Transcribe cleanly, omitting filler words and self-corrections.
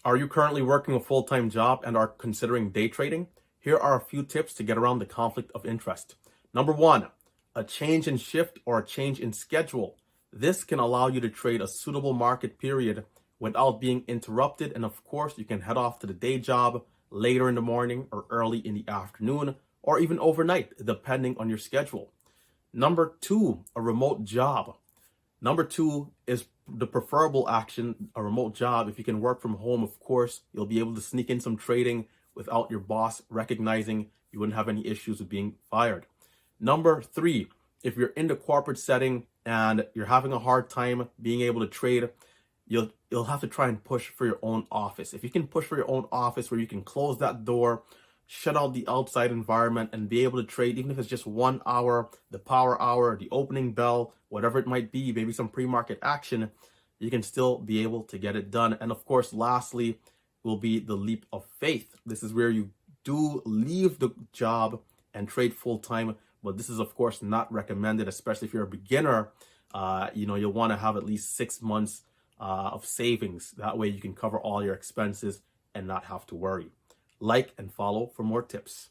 Are you currently working a full-time job and are considering day trading? Here are a few tips to get around the conflict of interest. Number one, a change in shift or a change in schedule. This can allow you to trade a suitable market period without being interrupted. And of course, you can head off to the day job later in the morning or early in the afternoon or even overnight, depending on your schedule. Number two, a remote job. Number two is the preferable action, a remote job. If you can work from home, of course, you'll be able to sneak in some trading without your boss recognizing. You wouldn't have any issues with being fired. Number three, if you're in the corporate setting and you're having a hard time being able to trade, you'll have to try and push for your own office. If you can push for your own office where you can close that door, shut out the outside environment and be able to trade, even if it's just 1 hour, the power hour, the opening bell, whatever it might be, maybe some pre-market action, you can still be able to get it done. And of course, lastly, will be the leap of faith. This is where you do leave the job and trade full time. But this is, of course, not recommended, especially if you're a beginner. You'll want to have at least 6 months of savings. That way you can cover all your expenses and not have to worry. Like and follow for more tips.